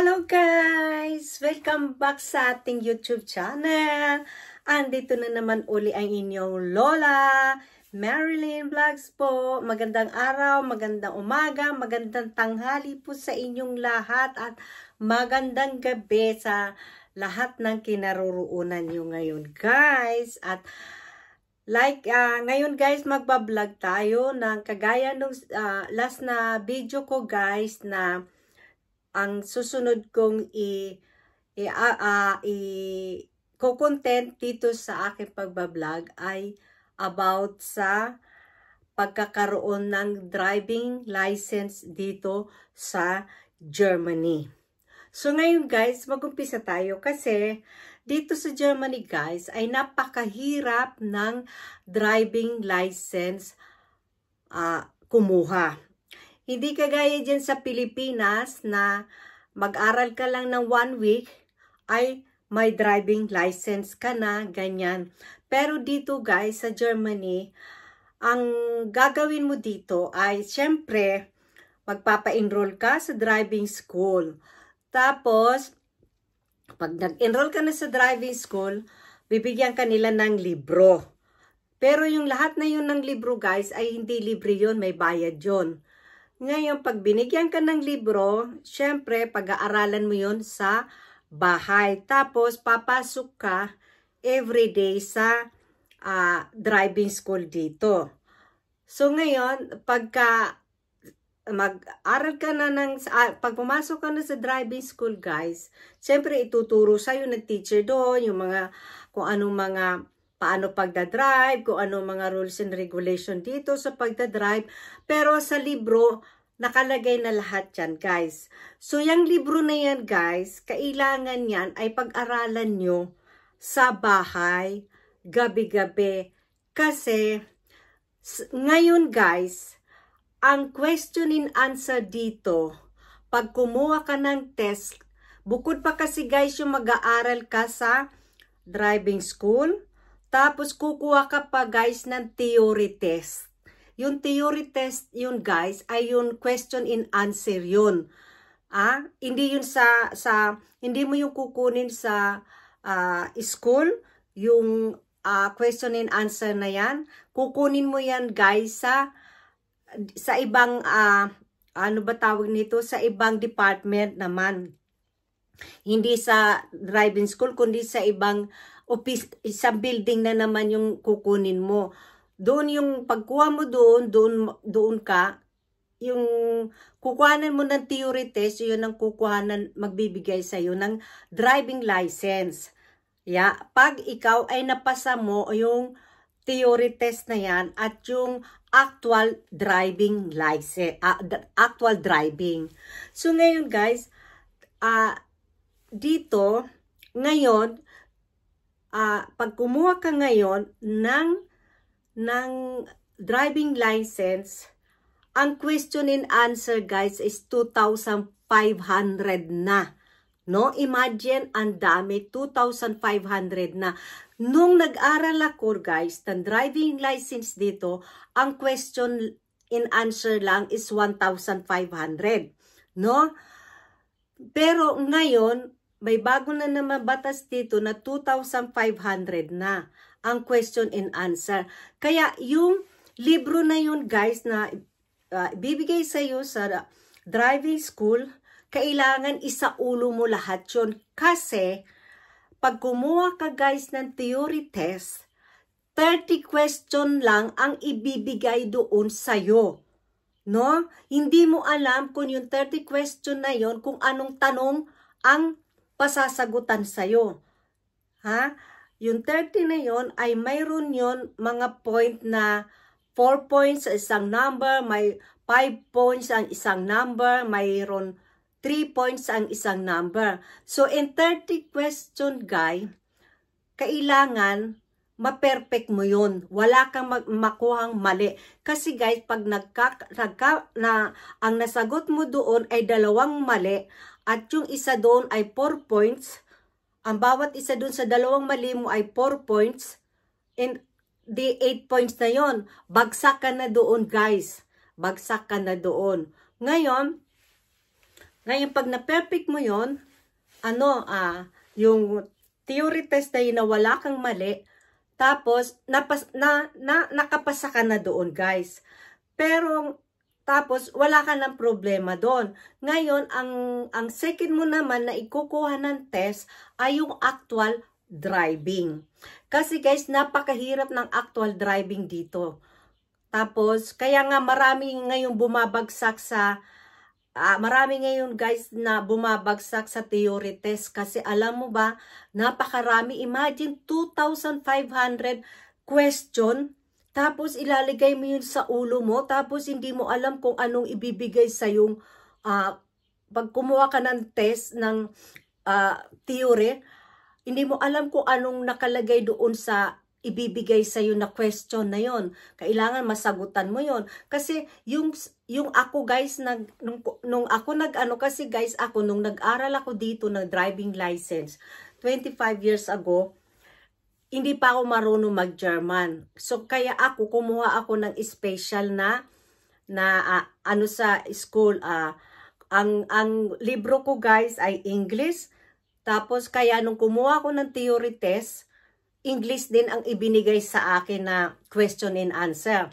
Hello guys! Welcome back sa ating YouTube channel. Andito na naman uli ang inyong Lola, Marilyn Vlogs po. Magandang araw, magandang umaga, magandang tanghali po sa inyong lahat at magandang gabi sa lahat ng kinaroroonan nyo ngayon guys. At ngayon guys, magbablog tayo ng kagaya nung last na video ko guys na ang susunod kong i-content dito sa aking pagbablog ay about sa pagkakaroon ng driving license dito sa Germany. So ngayon guys, mag-umpisa tayo kasi dito sa Germany guys ay napakahirap ng driving license kumuha. Hindi kagaya dyan sa Pilipinas na mag-aral ka lang ng 1 week ay may driving license ka na, ganyan. Pero dito guys, sa Germany, ang gagawin mo dito ay syempre, magpapa-enroll ka sa driving school. Tapos, pag nag-enroll ka na sa driving school, bibigyan ka nila ng libro. Pero yung lahat na yun ng libro guys, ay hindi libre yun, may bayad yun. Ngayon, pag binigyan ka ng libro, syempre, pag-aaralan mo yun sa bahay. Tapos, papasok ka everyday sa driving school dito. So, ngayon, pagka mag-aral ka na pag pumasok ka na sa driving school, guys, syempre, ituturo sa'yo ng teacher doon, yung kung anong mga paano pagdadrive, kung ano mga rules and regulation dito sa pagdadrive. Pero sa libro, nakalagay na lahat yan, guys. So, yung libro na yan, guys, kailangan yan ay pag-aralan nyo sa bahay, gabi-gabi. Kasi, ngayon, guys, ang question and answer dito, pag kumuha ka ng test, bukod pa kasi, guys, yung mag-aaral ka sa driving school, tapos, kukuha ka pa, guys, ng theory test. Yung theory test, yun, guys, ay yung question and answer yun. Hindi yun hindi mo yung kukunin sa school, yung question and answer na yan. Kukunin mo yan, guys, sa ibang, ano ba tawag nito? Sa ibang department naman. Hindi sa driving school, kundi sa ibang office, isang building na naman yung kukunin mo. Doon yung pagkuha mo doon ka, yung kukuhanan mo ng theory test, yun ang kukuhanan, magbibigay sa'yo ng driving license. Pag ikaw ay napasa mo yung theory test na yan at yung actual driving license, actual driving. So ngayon guys, dito, ngayon, pag kumuha ka ngayon ng driving license, ang question and answer guys is 2,500 na. No? Imagine, ang dami, 2,500 na. Nung nag-aral ako guys, ng driving license dito, ang question and answer lang is 1,500. No? Pero ngayon, may bago na naman batas dito na 2,500 na ang question and answer. Kaya yung libro na yun guys na bibigay sa iyo sa driving school, kailangan isaulo mo lahat yun. Kasi pag kumuha ka guys ng theory test, 30 question lang ang ibibigay doon sa iyo. No? Hindi mo alam kung yung 30 question na yon kung anong tanong ang pasasagutan sa'yo. Yung 30 na yon ay mayroon yon mga point na 4 points sa isang number, may 5 points ang isang number, mayroon 3 points ang isang number. So, in 30 question, guys, kailangan ma-perfect mo yun. Wala kang makuhang mali. Kasi guys, pag ang nasagot mo doon ay 2 mali, at yung isa doon ay 4 points, ang bawat isa doon sa 2 mali mo ay 4 points, and the 8 points na yon, bagsak ka na doon guys. Bagsak ka na doon. Ngayon, Ngayon, pag na-perfect mo yon, yung theory test na yun na wala kang mali, tapos, nakapasa ka na doon, guys. Pero, tapos, wala ka ng problema doon. Ngayon, ang second mo naman na ikukuha ng test ay yung actual driving. Kasi, guys, napakahirap ng actual driving dito. Tapos, kaya nga marami ngayon bumabagsak sa marami ngayon guys na bumabagsak sa theory test kasi alam mo ba, napakarami. Imagine 2,500 question, tapos ilalagay mo yun sa ulo mo, tapos hindi mo alam kung anong ibibigay sa yung pag kumuha ka ng test ng theory, hindi mo alam kung anong nakalagay doon sa ibibigay sa iyo na question na yon. Kailangan masagutan mo yon. Kasi yung ako guys, nung ako kasi guys, ako nung nag-aral ako dito ng driving license, 25 years ago, hindi pa ako marunong mag-German. So kaya ako, kumuha ako ng special na sa school. Ang libro ko guys ay English. Tapos kaya nung kumuha ako ng theory test, English din ang ibinigay sa akin na question and answer.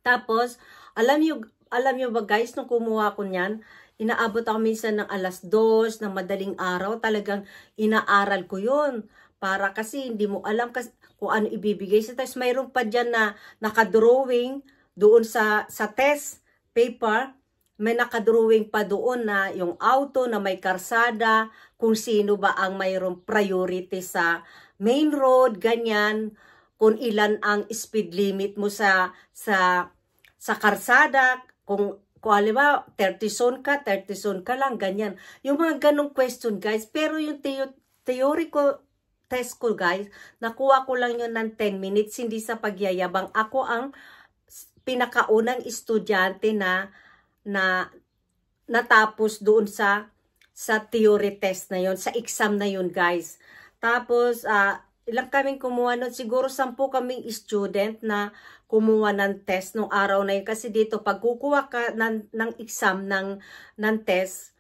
Tapos, alam nyo ba guys, nung kumuha ko niyan, inaabot ako minsan ng 2:00 ng madaling araw. Talagang inaaral ko yun. Para kasi hindi mo alam kung ano ibibigay sa test. Mayroon pa dyan na nakadrawing doon sa test paper. May nakadrawing pa doon na yung auto na may karsada, kung sino ba ang mayroong priority sa main road, ganyan, kung ilan ang speed limit mo sa karsada, kung halimbawa 30 zone ka lang, ganyan. Yung mga ganong question guys, pero yung theory ko, test ko guys, nakuha ko lang yun ng 10 minutes, hindi sa pagyayabang. Ako ang pinakaunang estudyante na natapos doon sa theory test na yon, sa exam na yon guys. Tapos, ilang kaming kumuha nun, siguro 10 kaming student na kumuha ng test nung araw na yun. Kasi dito, pag kukuha ka ng exam ng test,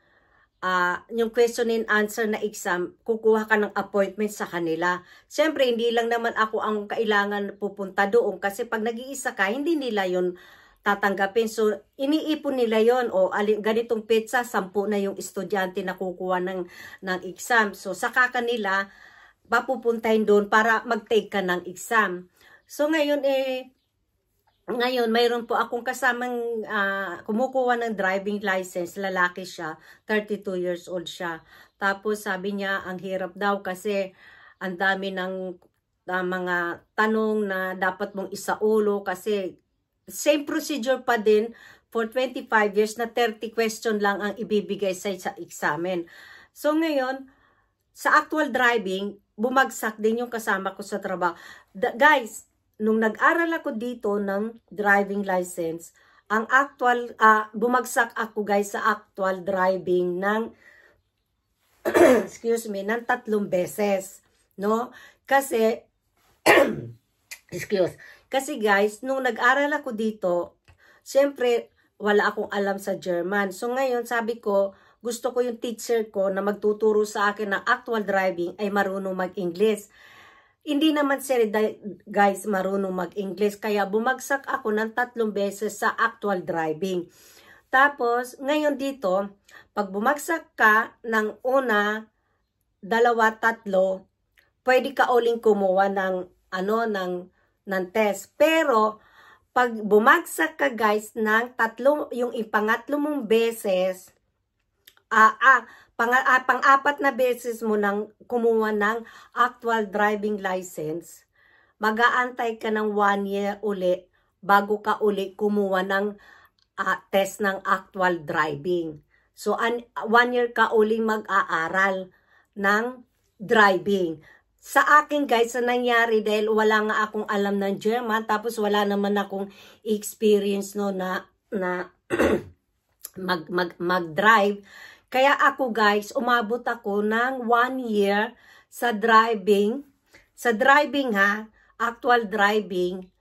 yung question and answer na exam, kukuha ka ng appointment sa kanila. Siyempre, hindi lang naman ako ang kailangan pupunta doon. Kasi pag nag-iisa ka, hindi nila yun tatanggapin. So, iniipon nila yon. O, ganitong pizza, 10 na yung estudyante na kukuha ng exam. So, saka kanila papupuntahin doon para mag-take ka ng exam. So, ngayon mayroon po akong kasamang kumukuha ng driving license. Lalaki siya, 32 years old siya. Tapos, sabi niya, ang hirap daw kasi ang dami ng mga tanong na dapat mong isaulo kasi same procedure pa din for 25 years na 30 question lang ang ibibigay sa examen. So, ngayon, sa actual driving, bumagsak din yung kasama ko sa trabaho. Guys, nung nag-aral ako dito ng driving license, ang actual, bumagsak ako guys sa actual driving ng, excuse me, ng 3 beses. No? Kasi, kasi guys, nung nag-aral ako dito, siyempre, wala akong alam sa German. So ngayon, sabi ko, gusto ko yung teacher ko na magtuturo sa akin ng actual driving ay marunong mag-English. Hindi naman sila guys marunong mag-English, kaya bumagsak ako ng 3 beses sa actual driving. Tapos, ngayon dito, pag bumagsak ka ng 1, 2, 3, pwede ka uling kumuha ng test. Pero, pag bumagsak ka guys ng 3, yung ipangatlo mong beses, pang-apat na beses mo nang kumuha ng actual driving license, mag-aantay ka ng 1 year uli bago ka uli kumuha ng test ng actual driving. So, 1 year ka uli mag-aaral ng driving. Sa akin guys, sa nangyari dahil wala nga akong alam ng German, tapos wala naman akong experience no na mag-drive. Kaya ako guys, umabot ako ng 1 year sa driving. Sa driving ha, actual driving,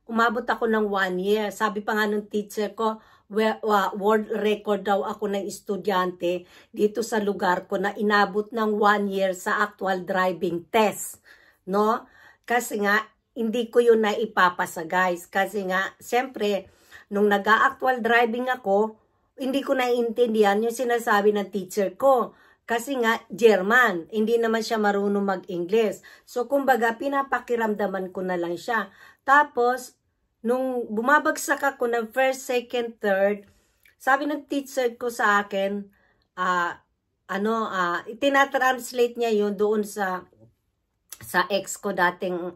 umabot ako ng 1 year. Sabi pa nga nung teacher ko, world record daw ako ng estudyante dito sa lugar ko na inabot ng 1 year sa actual driving test, no? Kasi nga, hindi ko yun naipapasa, guys. Kasi nga, siyempre, nung nag-actual driving ako, hindi ko naiintindihan yung sinasabi ng teacher ko. Kasi nga, German. Hindi naman siya marunong mag-English. So, kumbaga, pinapakiramdaman ko na lang siya. Tapos, nung bumabagsak ako ng first, second, third, sabi ng teacher ko sa akin, itinatranslate niya yun doon sa ex ko dating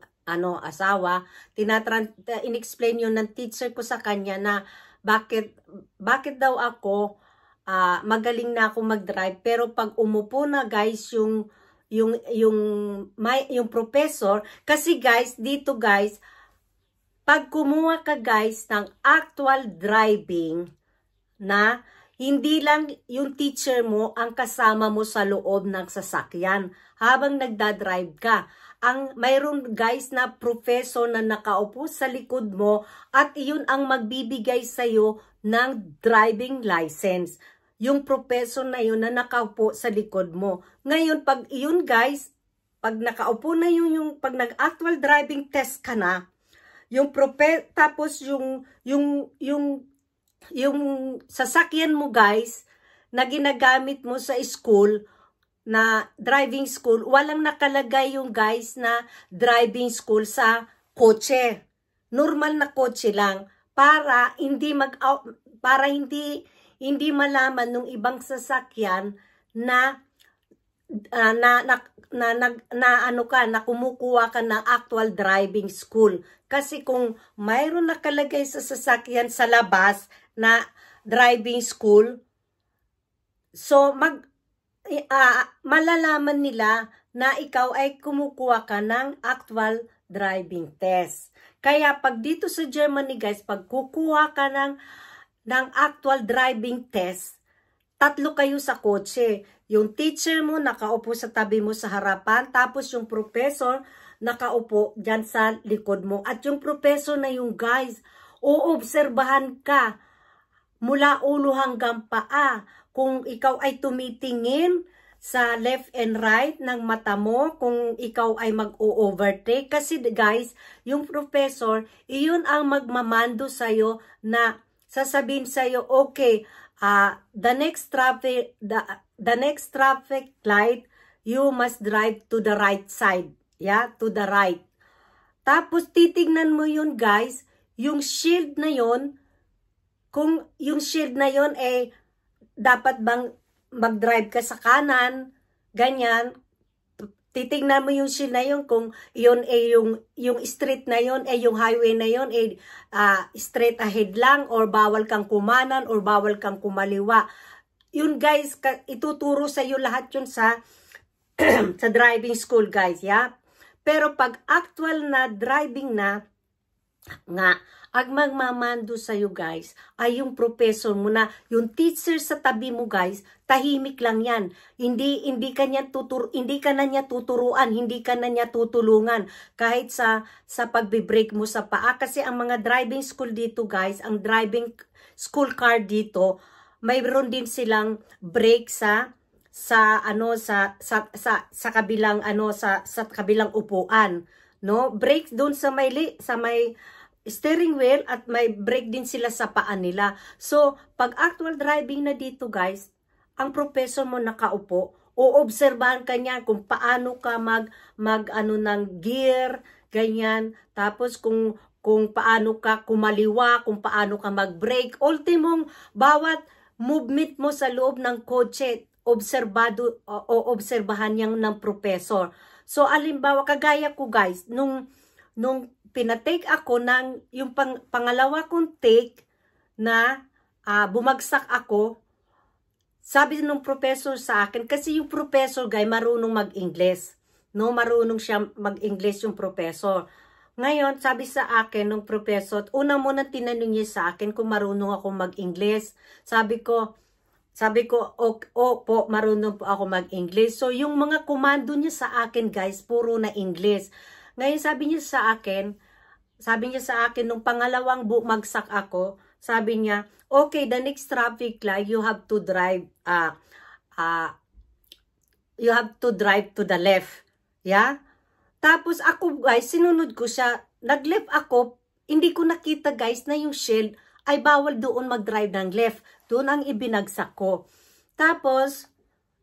asawa. In-explain yun ng teacher ko sa kanya na bakit daw ako magaling na ako mag-drive, pero pag umupo na, guys, yung professor, kasi guys, dito guys, pag kumuha ka, guys, ng actual driving na hindi lang yung teacher mo ang kasama mo sa loob ng sasakyan habang nagdadrive ka. Mayroon, guys, na professor na nakaupo sa likod mo at iyon ang magbibigay sa'yo ng driving license. Yung professor na yun na nakaupo sa likod mo. Ngayon, pag iyon, guys, pag nakaupo na yun, pag nag-actual driving test ka na, tapos yung sasakyan mo, guys, na ginagamit mo sa school, na driving school, walang nakalagay yung, guys, na driving school sa kotse. Normal na kotse lang para hindi malaman ng ibang sasakyan na kumukuha ka ng actual driving school. Kasi kung mayroon nakalagay sa sasakyan sa labas na driving school, so malalaman nila na ikaw ay kumukuha ka ng actual driving test. Kaya pag dito sa Germany, guys, pag kukuha ka ng actual driving test, 3 kayo sa kotse. Yung teacher mo nakaupo sa tabi mo sa harapan, tapos yung professor nakaupo dyan sa likod mo. At yung professor na yung, guys, uobserbahan ka mula ulo hanggang paa. Kung ikaw ay tumitingin sa left and right ng mata mo, kung ikaw ay mag-o-overtake. Kasi, guys, yung professor, iyon ang magmamando sa'yo na sasabihin sa'yo, okay, the next traffic light, you must drive to the right side. Yeah, to the right. Tapos titignan mo yun, guys, yung shield na yun, kung yung shield na yun dapat bang mag-drive ka sa kanan, ganyan. Titignan mo yung shield na yun, kung yun yung street na yun, yung highway na yun, straight ahead lang, or bawal kang kumanan, or bawal kang kumaliwa. Yun, guys, ituturo sa iyo lahat yun sa sa driving school, guys, yeah? Pero pag actual na driving na, ang magmamando sa iyo, guys, ay yung professor mo na, yung teacher sa tabi mo, guys, tahimik lang yan. Hindi ka na niya tuturuan, hindi ka na niya tutulungan kahit sa pagbe-brake mo sa paa. Kasi ang mga driving school dito, guys, ang driving school car dito, mayroon din silang brake sa kabilang sa kabilang upuan, no? Brake doon sa may steering wheel, at may brake din sila sa paa nila. So pag actual driving na dito, guys, ang professor mo nakaupo, oobserbahan ka niya kung paano ka ng gear, ganyan. Tapos kung paano ka kumaliwa, kung paano ka mag-brake. Ultimong bawat movement mo sa loob ng kotse, obserbahan niyang ng professor. So, alimbawa, kagaya ko, guys, nung pinatake ako ng yung pangalawa kong take na bumagsak ako, sabi nung professor sa akin, kasi yung professor, guys, marunong mag-English. No, marunong siya mag-English yung professor. Ngayon, sabi sa akin nung professor, una muna tinanong niya sa akin kung marunong ako mag-English. Sabi ko, po, marunong po ako mag-English. So, yung mga komando niya sa akin, guys, puro na English. Ngayon, sabi niya sa akin, nung pangalawang bumagsak ako, sabi niya, okay, the next traffic light, you have to drive, to the left. Yeah? Tapos ako guys, sinunod ko siya, nag-left ako, hindi ko nakita guys na yung shield ay bawal doon mag-drive ng left. Doon ang ibinagsak ko. Tapos,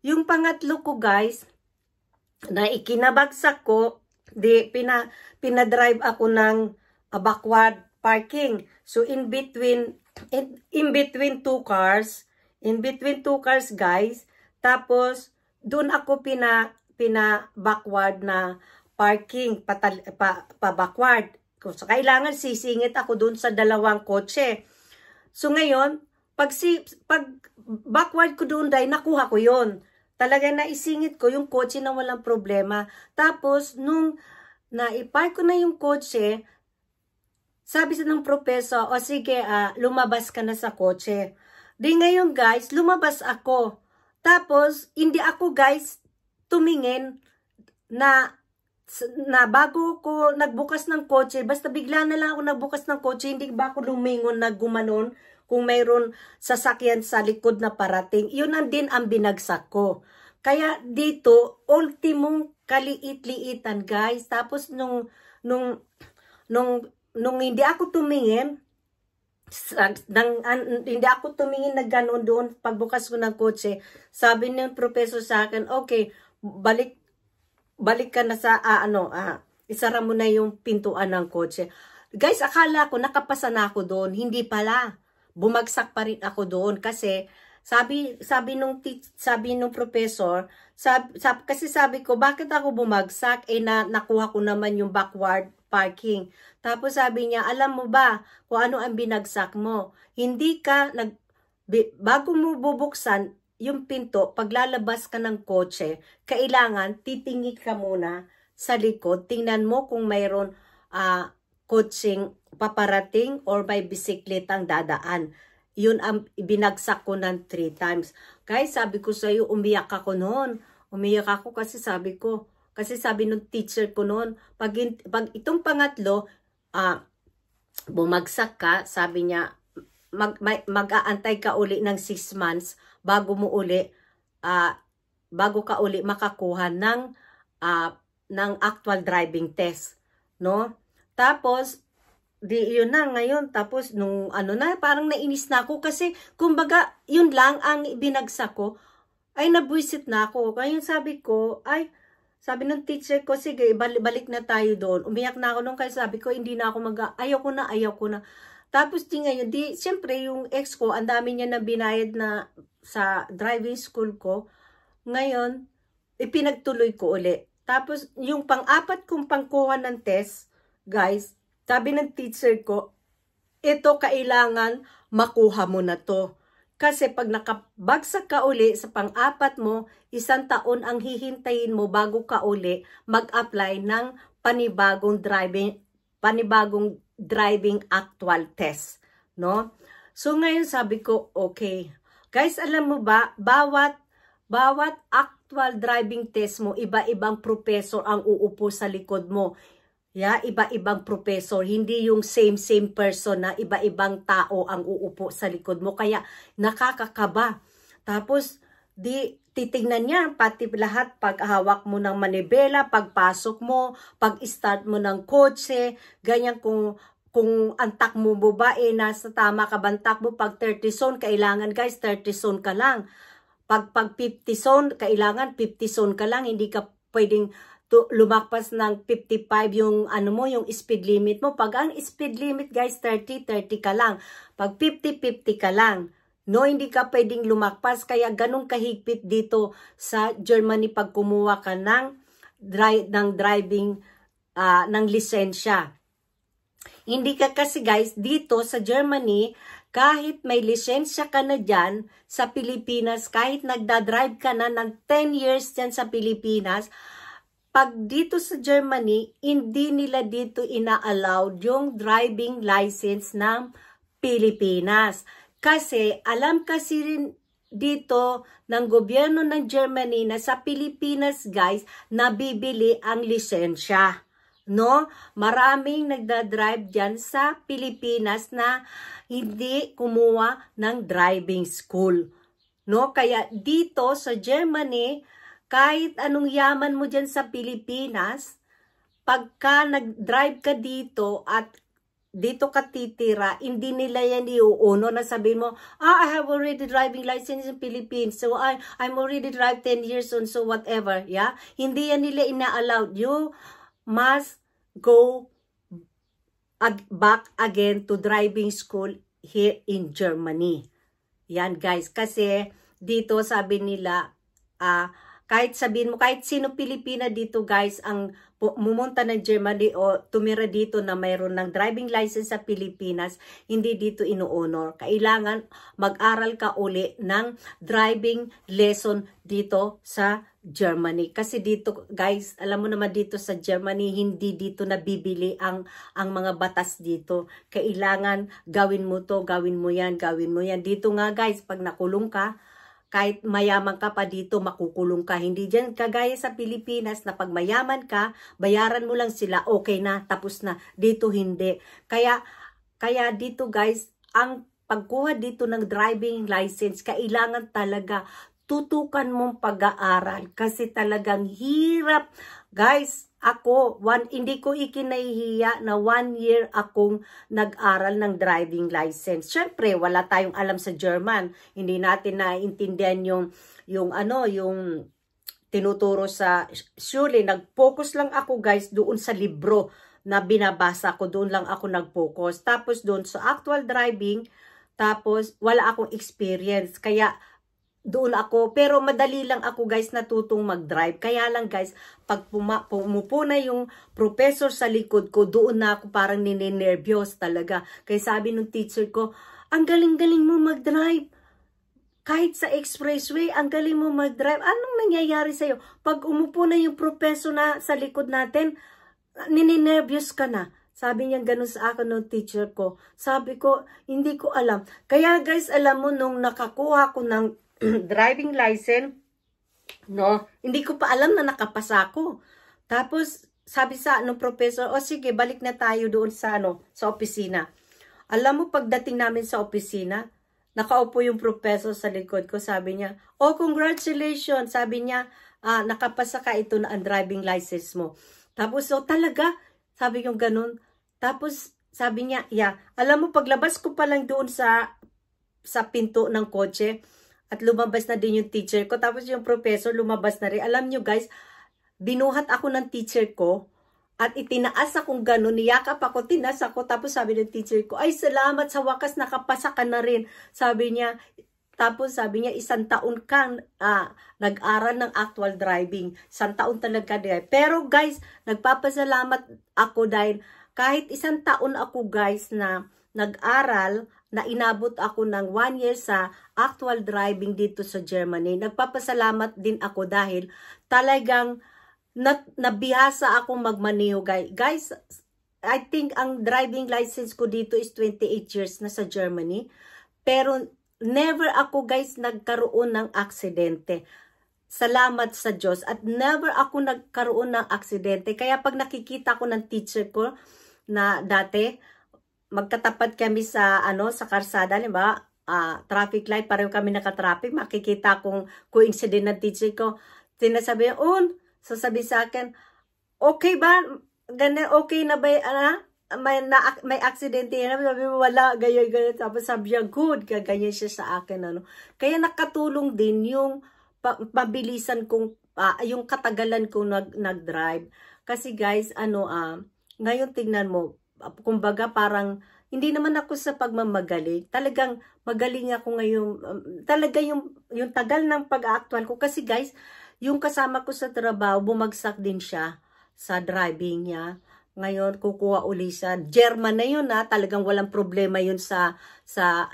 yung pangatlo ko guys, na ikinabagsak ko, pinadrive ako ng backward parking. So in between two cars guys, tapos doon ako pina backward na parking, pa-backward. So kailangan sisingit ako doon sa dalawang kotse. So ngayon, pag backward ko doon dahil nakuha ko yon. Talaga naisingit ko yung kotse na walang problema. Tapos, nung naipark ko na yung kotse, sabi sa ng professor, o sige, lumabas ka na sa kotse. Di ngayon guys, lumabas ako. Tapos, hindi ako guys tumingin na bago ko nagbukas ng kotse, basta bigla na lang ako nagbukas ng kotse, hindi ba ako lumingon na gumanon kung mayroon sasakyan sa likod na parating. Yun ang din ang binagsak ko. Kaya dito, ultimong kaliit-liitan guys. Tapos nung hindi ako tumingin, hindi ako tumingin na gano'n doon pagbukas ko ng kotse, sabi ng professor sa akin, okay, balik ka na sa, isara mo na yung pintuan ng kotse. Guys, akala ko nakapasa na ako doon. Hindi pala. Bumagsak pa rin ako doon kasi sabi nung professor, kasi sabi ko, bakit ako bumagsak? Nakuha ko naman yung backward parking. Tapos sabi niya, alam mo ba kung ano ang binagsak mo? Hindi ka, bago mo bubuksan yung pinto, paglalabas ka ng kotse, kailangan titingin ka muna sa likod. Tingnan mo kung mayroon kotseng paparating or may bisikletang dadaan. Yun ang binagsak ko ng 3 times. Guys, sabi ko sa iyo, umiyak ako noon. Umiyak ako kasi sabi nung teacher ko noon, pag itong pangatlo, bumagsak ka, sabi niya, mag-aantay ka uli ng 6 months bago ka uli makakuha ng actual driving test, no? Tapos yun na ngayon, tapos nung parang nainis na ako kasi kumbaga yun lang ang binagsak ko, ay nabwisit na ako. Kaya sabi sabi ng teacher ko, sige, balik na tayo doon. Umiyak na ako nung kaya sabi ko, hindi na ako ayaw ko na. Tapos ngayon, siyempre yung ex ko, ang dami niya na binayad na sa driving school ko. Ngayon, ipinagtuloy ko uli. Tapos yung pang-apat kong pangkuha ng test, guys, sabi ng teacher ko, ito kailangan makuha mo na to. Kasi pag nakabagsak ka uli sa pang-apat mo, 1 taon ang hihintayin mo bago ka uli mag-apply ng panibagong driving actual test, no? So ngayon sabi ko, okay. Guys, alam mo ba, bawat actual driving test mo, iba-ibang professor ang uupo sa likod mo. Yeah, iba-ibang professor, hindi yung same person na iba-ibang tao ang uupo sa likod mo. Kaya nakakakaba. Tapos titignan niya pati lahat, paghawak mo ng manibela, pagpasok mo, pag-start mo ng kotse, ganyan kung ang takbo mo ba nasa tama ka bang takbo. Pag 30 zone, kailangan guys 30 zone ka lang. Pag 50 zone, kailangan 50 zone ka lang, hindi ka pwedeng lumakpas ng 55 yung yung speed limit mo. Pag ang speed limit guys 30 ka lang. Pag 50 ka lang. No, hindi ka pwedeng lumakpas. Kaya ganun kahigpit dito sa Germany pag kumuha ka ng driving ng lisensya. Hindi ka kasi guys dito sa Germany, kahit may lisensya ka na dyan sa Pilipinas, kahit nagdadrive ka na ng 10 years dyan sa Pilipinas, pag dito sa Germany, hindi nila dito ina-allowed yung driving license ng Pilipinas. Kasi alam kasi rin dito ng gobyerno ng Germany na sa Pilipinas guys, nabibili ang lisensya. No? Maraming nagda-drive dyan sa Pilipinas na hindi kumuha ng driving school. No? Kaya dito sa Germany, kahit anong yaman mo dyan sa Pilipinas, pagka nag-drive ka dito at dito ka titira, hindi nila yan iuuno na sabihin mo, I have already driving license in Philippines, so I'm already drive 10 years on, so whatever, yeah? Hindi yan nila ina-allowed. You must go back again to driving school here in Germany. Yan guys, kasi dito sabi nila, kahit sabihin mo, kahit sino Pilipina dito guys, ang mumunta ng Germany o tumira dito na mayroon ng driving license sa Pilipinas, hindi dito inuunor. Kailangan mag-aral ka uli ng driving lesson dito sa Germany. Kasi dito guys, alam mo naman dito sa Germany, hindi dito nabibili ang mga batas dito. Kailangan gawin mo to, gawin mo yan, gawin mo yan. Dito nga guys, pag nakulong ka, kahit mayaman ka pa dito, makukulong ka. Hindi dyan kagaya sa Pilipinas na pag mayaman ka, bayaran mo lang sila, okay na, tapos na. Dito hindi. Kaya dito guys, ang pagkuha dito ng driving license, kailangan talaga tutukan mong pag-aaral. Kasi talagang hirap. Guys, ako, hindi ko ikinahihiya na 1 year akong nag-aral ng driving license. Siyempre, wala tayong alam sa German. Hindi natin naiintindihan yung tinuturo sa surely. Nag-focus lang ako guys doon sa libro na binabasa ko. Doon lang ako nag-focus. Tapos doon sa actual driving, tapos wala akong experience. Kaya doon ako, pero madali lang ako guys natutong mag-drive. Kaya lang guys, pag pumupo na yung professor sa likod ko, doon na ako parang ninenervyos talaga. Kaya sabi nung teacher ko, ang galing-galing mo mag-drive. Kahit sa expressway, ang galing mo mag-drive. Anong nangyayari sa'yo? Pag umupo na yung professor na sa likod natin, ninenervyos ka na. Sabi niya ganun sa akin ng teacher ko. Sabi ko, hindi ko alam. Kaya guys, alam mo, nung nakakuha ko ng driving license, no, hindi ko pa alam na nakapasa ako. Tapos sabi sa professor, o sige, balik na tayo doon sa sa opisina. Alam mo, pagdating namin sa opisina, nakaupo yung professor sa likod ko. Sabi niya, oh, congratulations. Sabi niya, nakapasa ka, ito na ang driving license mo. Tapos, so talaga, sabi yung ganun. Tapos sabi niya, yeah, alam mo, paglabas ko pa lang doon sa pinto ng kotse, at lumabas na din yung teacher ko. Tapos yung professor lumabas na rin. Alam nyo guys, binuhat ako ng teacher ko. At itinaas akong gano'n. Niyakap ako, tinas ako. Tapos sabi ng teacher ko, ay salamat, sa wakas nakapasa ka na rin. Sabi niya, tapos sabi niya, 1 taon kang nag-aral ng actual driving. 1 taon talaga din. Pero guys, nagpapasalamat ako dahil kahit 1 taon ako guys na nag-aral, na inabot ako ng 1 year sa actual driving dito sa Germany. Nagpapasalamat din ako dahil talagang nabihasa akong magmaneho, guys. Guys, I think ang driving license ko dito is 28 years na sa Germany. Pero never ako guys nagkaroon ng aksidente. Salamat sa Diyos. At never ako nagkaroon ng aksidente. Kaya pag nakikita ko ng teacher ko na dati, magkatapat kami sa sa karsada, diba? Traffic light, pareho kami naka-traffic. Makikita kong coincident ng teacher ko. Sinasabi, sasabi sa akin, okay ba? Ganun, okay na ba? May aksidente na? Sabi mo, wala, ganyan. Tapos sabi niya, good. Ganyan siya sa akin. Kaya nakatulong din yung mabilisan kong, yung katagalan kong nag-drive. Kasi guys, ngayon tignan mo, kumbaga parang hindi naman ako sa pagmamagaling. Talagang magaling ako ngayon. Talaga yung tagal ng pag-actual ko. Kasi guys, yung kasama ko sa trabaho, bumagsak din siya sa driving niya. Ngayon, kukuha uli siya. German na yun talagang walang problema yun sa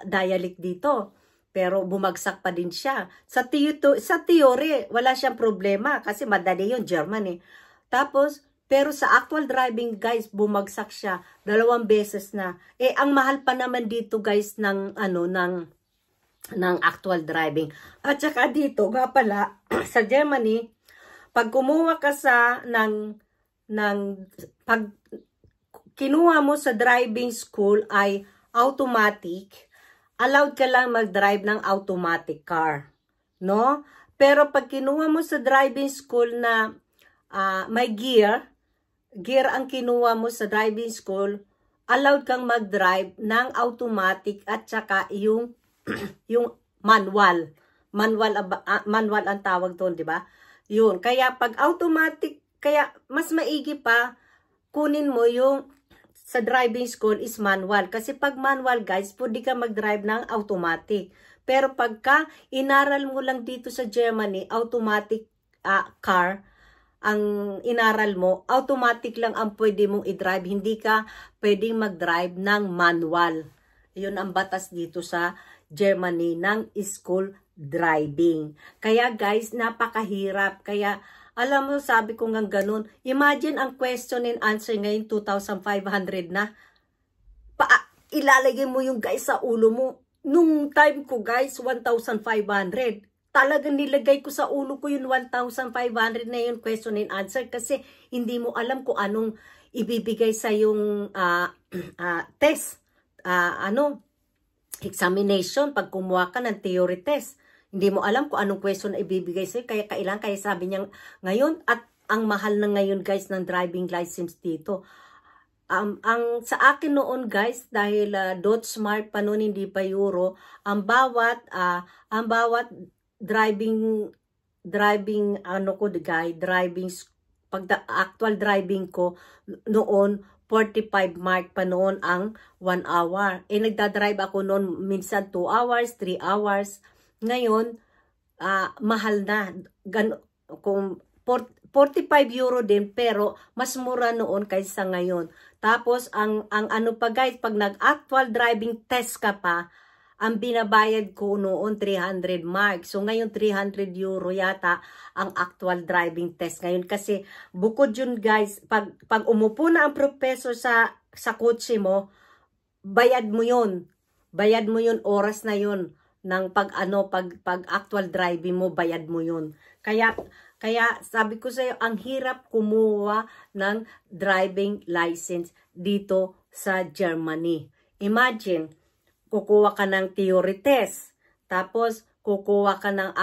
dialect dito. Pero bumagsak pa din siya. Sa theory, wala siyang problema. Kasi madali yun, German eh. Tapos, pero sa actual driving, guys, bumagsak siya 2 beses na. Ang mahal pa naman dito, guys, ng actual driving. At saka dito, nga pala, sa Germany, pag kumuha ka ng pag kinuha mo sa driving school ay automatic, allowed ka lang mag-drive ng automatic car, no? Pero pag kinuha mo sa driving school na may gear ang kinuha mo sa driving school, allowed kang mag-drive ng automatic at saka yung yung manual ang tawag doon, di ba? Yun, kaya pag automatic, kaya mas maigi pa kunin mo yung sa driving school is manual. Kasi pag manual, guys, pwede ka mag-drive ng automatic. Pero pagka inaral mo lang dito sa Germany, automatic car, ang inaral mo, automatic lang ang pwede mong i-drive. Hindi ka pwedeng mag-drive ng manual. Yun ang batas dito sa Germany ng school driving. Kaya guys, napakahirap. Kaya alam mo, sabi ko nga ganun, imagine ang question and answer ngayon 2,500 na. Ilalagay mo yung guys sa ulo mo. Nung time ko guys, 1,500. Talagang nilagay ko sa ulo ko yung 1,500 na yung question and answer kasi hindi mo alam kung anong ibibigay sa yung test. Examination pag kumuha ka ng theory test. Hindi mo alam kung anong question na ibibigay sa'yo. Kaya sabi niya ngayon, at ang mahal na ngayon guys ng driving license dito. Ang sa akin noon guys, dahil Smart pa noon, hindi pa Euro, ang bawat driving actual driving ko noon 45 mark pa noon ang 1 hour. Nagdadrive ako noon minsan 2 hours, 3 hours. Ngayon, mahal na. Kung 45 euro din, pero mas mura noon kaysa ngayon. Tapos, ang ano pa guys, pag nag-actual driving test ka pa, ang binabayad ko noon 300 mark. So, ngayon 300 euro yata ang actual driving test ngayon. Kasi, bukod yun guys, pag umupo na ang professor sa kotse mo, bayad mo yun. Bayad mo yun, oras na yun. Ng pag actual driving mo, bayad mo yun. Kaya sabi ko sa'yo, ang hirap kumuha ng driving license dito sa Germany. Imagine, kukuha ka ng theory test, tapos kukuha ka ng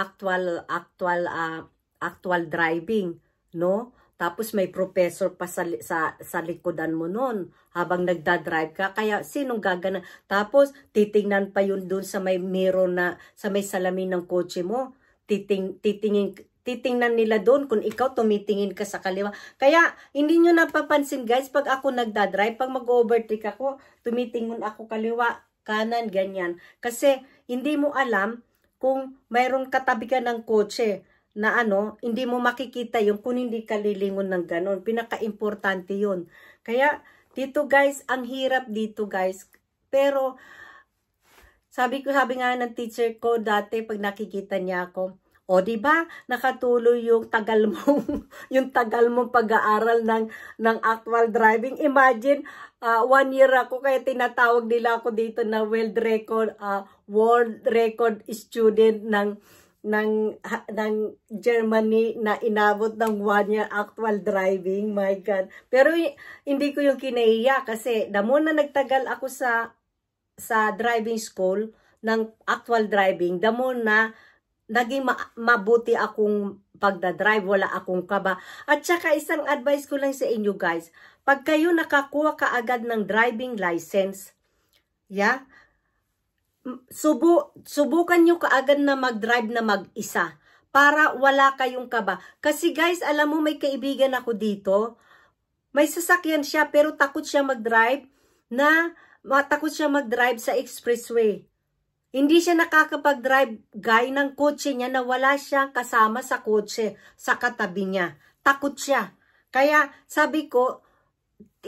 actual driving, no? Tapos may professor pa sa likodan mo nun habang nagdadrive ka. Kaya sinong gagana? Tapos titingnan pa yun dun sa may mirror na sa may salamin ng kotse mo. Titingnan nila doon kung ikaw tumitingin ka sa kaliwa. Kaya hindi nyo napapansin guys, pag ako nagdadrive, pag mag-overtake ako, tumitingin ako kaliwa, kanan, ganyan. Kasi hindi mo alam kung mayroong katabi ka ng kotse na hindi mo makikita yung kung hindi ka lilingon ng ganon. Pinaka-importante yun. Kaya, dito guys, ang hirap dito guys. Pero, sabi nga ng teacher ko dati, pag nakikita niya ako, o diba, nakatuloy yung tagal mong pag-aaral ng actual driving. Imagine, 1 year ako, kaya tinatawag nila ako dito na world record student ng Germany na inabot ng 1 year actual driving. My God. Pero hindi ko yung kinahiya kasi damo na nagtagal ako sa driving school ng actual driving, damo na naging mabuti akong pagdadrive, wala akong kaba. At saka isang advice ko lang sa inyo guys, pag kayo nakakuha kaagad ng driving license, subukan nyo kaagad na mag-drive na mag-isa para wala kayong kaba. Kasi guys, alam mo, may kaibigan ako dito, may sasakyan siya pero takot siya mag-drive sa expressway. Hindi siya nakakapag-drive ng kotse niya na wala siyang kasama sa kotse, sa katabi niya. Takot siya. Kaya sabi ko,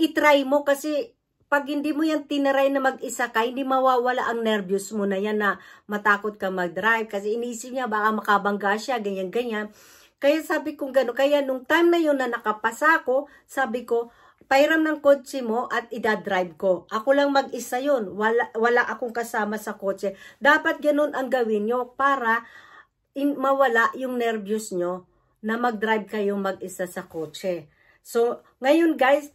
itry mo kasi pag hindi mo yan tinaray na mag-isa ka, hindi mawawala ang nervyos mo na yan na matakot ka mag-drive. Kasi inisip niya baka makabangga siya, ganyan-ganyan. Kaya sabi ko gano'n. Kaya nung time na yun na nakapasa ko, sabi ko, pairam ng kotse mo at idadrive ko. Ako lang mag-isa yun. Wala akong kasama sa kotse. Dapat ganun ang gawin nyo para mawala yung nervyos nyo na mag-drive kayo mag-isa sa kotse. So, ngayon guys,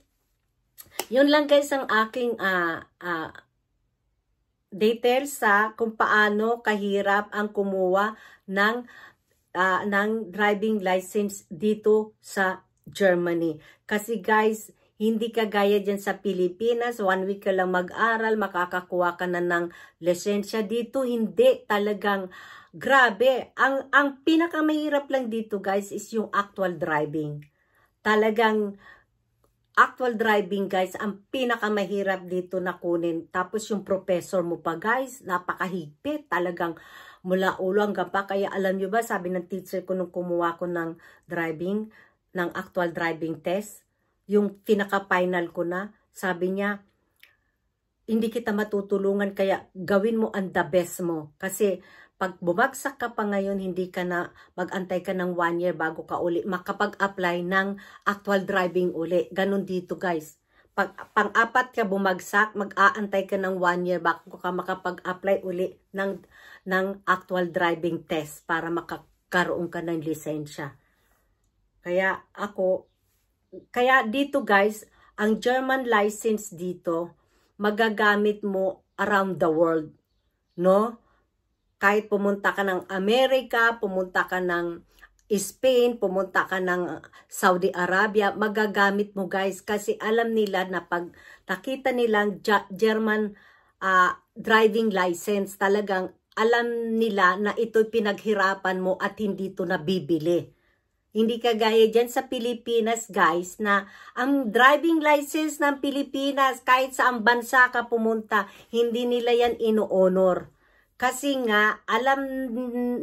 yun lang guys ang aking details sa kung paano kahirap ang kumuha ng driving license dito sa Germany. Kasi guys, hindi kagaya dyan sa Pilipinas, 1 week ka lang mag-aral, makakakuha ka na ng lisensya. Dito hindi, talagang grabe. Ang pinakamahirap lang dito guys is yung actual driving. Talagang actual driving guys, ang pinakamahirap dito na kunin. Tapos yung professor mo pa guys, napakahigpit. Talagang mula ulo hanggang pa. Kaya alam nyo ba, sabi ng teacher ko nung kumuha ko ng driving, ng actual driving test, yung pinaka-final ko na, sabi niya, hindi kita matutulungan kaya gawin mo ang the best mo. Kasi pag bumagsak ka pa ngayon, hindi ka na, mag-antay ka ng 1 year bago ka uli makapag-apply ng actual driving uli. Ganon dito guys. Pang-apat ka bumagsak, mag-aantay ka ng 1 year bago ka makapag-apply uli ng actual driving test para makakaroon ka ng lisensya. Kaya dito guys, ang German license dito, magagamit mo around the world. No? Kahit pumunta ka ng Amerika, pumunta ka ng Spain, pumunta ka ng Saudi Arabia, magagamit mo guys. Kasi alam nila na pag nakita nilang German driving license, talagang alam nila na ito'y pinaghirapan mo at hindi ito nabibili. Hindi kagaya dyan sa Pilipinas guys na ang driving license ng Pilipinas kahit saang bansa ka pumunta, hindi nila yan ino-honor. Kasi nga alam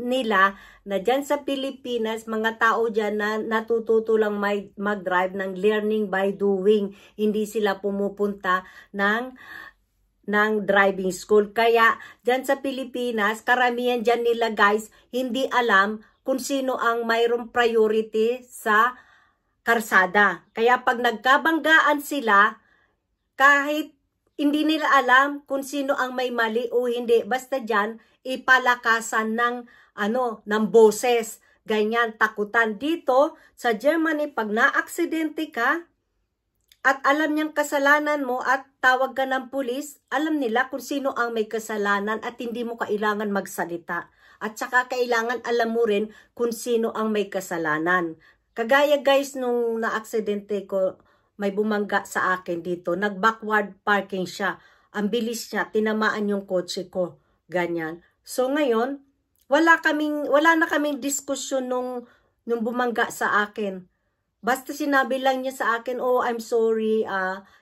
nila na dyan sa Pilipinas, mga tao dyan na natututo lang mag-drive ng learning by doing. Hindi sila pumupunta ng driving school. Kaya dyan sa Pilipinas, karamihan dyan nila guys, hindi alam kung sino ang mayroong priority sa karsada. Kaya pag nagkabanggaan sila, kahit hindi nila alam kung sino ang may mali o hindi. Basta dyan, ipalakasan ng boses. Ganyan, takutan. Dito, sa Germany, pag na-aksidente ka, at alam niyang kasalanan mo at tawag ka ng pulis, alam nila kung sino ang may kasalanan at hindi mo kailangan magsalita. At saka kailangan alam mo rin kung sino ang may kasalanan. Kagaya guys, nung na-aksidente ko, may bumangga sa akin dito. Nag-backward parking siya. Ang bilis niya, tinamaan yung kotse ko. Ganyan. So ngayon, wala na kaming diskusyon nung bumangga sa akin. Basta sinabi lang niya sa akin, oh, I'm sorry,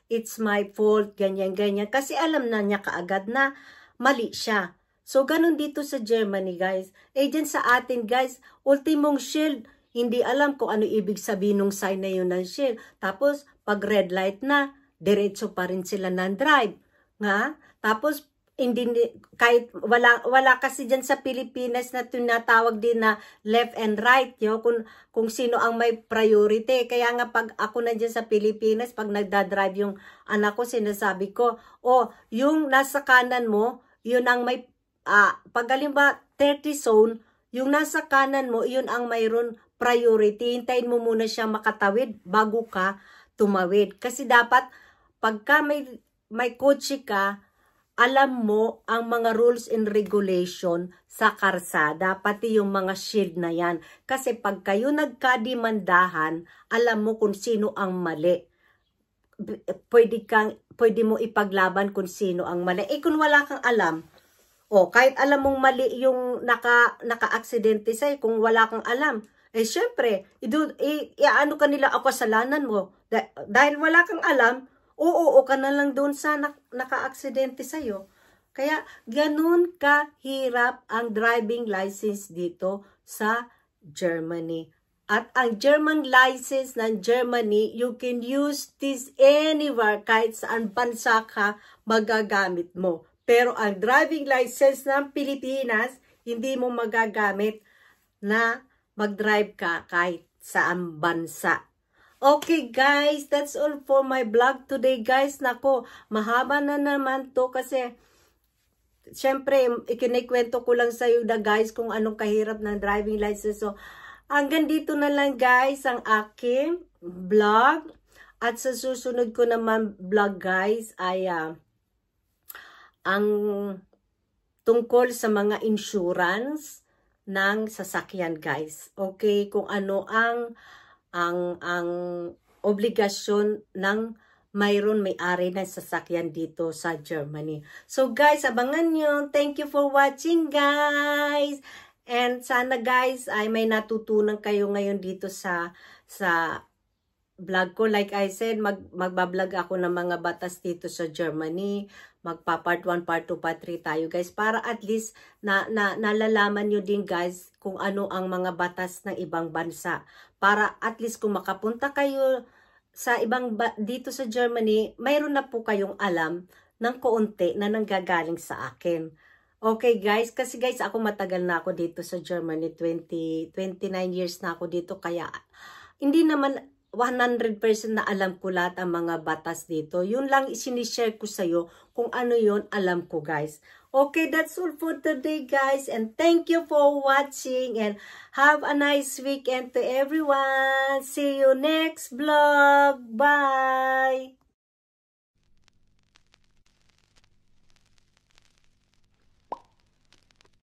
it's my fault, ganyan, ganyan. Kasi alam na niya kaagad na mali siya. So ganun dito sa Germany, guys. Eh, dyan sa atin, guys, ultimong shield, hindi alam kung ano ibig sabihin ng sign na yun ng shield. Tapos, pag red light na, diretso pa rin sila ng drive. Nga? Tapos, hindi, kahit wala kasi dyan sa Pilipinas na tinatawag din na left and right. Yo, kung sino ang may priority. Kaya nga pag ako na dyan sa Pilipinas, pag nagdadrive yung anak ko, sinasabi ko, oh, yung nasa kanan mo, yun ang may, pag halimbawa 30 zone, yung nasa kanan mo, yun ang mayroon priority. Hintayin mo muna siya makatawid bago ka tumawid. Kasi dapat, pagka may kotse ka, alam mo ang mga rules and regulation sa karsada, pati yung mga shield na yan. Kasi pag kayo nagkadimandahan, alam mo kung sino ang mali. Pwede mo ipaglaban kung sino ang mali. Eh kung wala kang alam, kahit alam mong mali yung naka-aksidente sa'yo, kung wala kang alam, eh syempre, ano ka nila ang kasalanan mo. Dahil wala kang alam, oo ka na lang doon sa naka-aksidente sa'yo. Kaya ganun kahirap ang driving license dito sa Germany. At ang German license ng Germany, you can use this anywhere, kahit saan bansa ka magagamit mo. Pero ang driving license ng Pilipinas, hindi mo magagamit na mag-drive ka kahit saan bansa. Okay guys, that's all for my vlog today guys. Nako, mahaba na naman to kasi syempre ikinikwento ko lang sa iyo na guys kung anong kahirap ng driving license. So hanggang dito na lang guys ang aking vlog. At sa susunod ko naman vlog guys ay ang tungkol sa mga insurance ng sasakyan guys. Okay, kung ano ang obligasyon ng mayroon may-ari ng sasakyan dito sa Germany. So guys, abangan nyo. Thank you for watching guys. And sana guys ay may natutunan kayo ngayon dito sa vlog ko. Like I said, magbablog ako ng mga batas dito sa Germany. Magpa part 1, part 2, part 3 tayo guys. Para at least nalalaman nyo din guys kung ano ang mga batas ng ibang bansa. Para at least kung makapunta kayo sa dito sa Germany, mayroon na po kayong alam ng kaunti na nanggagaling sa akin. Okay guys, kasi guys ako matagal na ako dito sa Germany, 29 years na ako dito, kaya hindi naman 100% na alam ko lahat ang mga batas dito. Yun lang sinishare ko sa iyo kung ano yun alam ko guys. Okay, that's all for today guys, and thank you for watching and have a nice weekend to everyone. See you next vlog. Bye!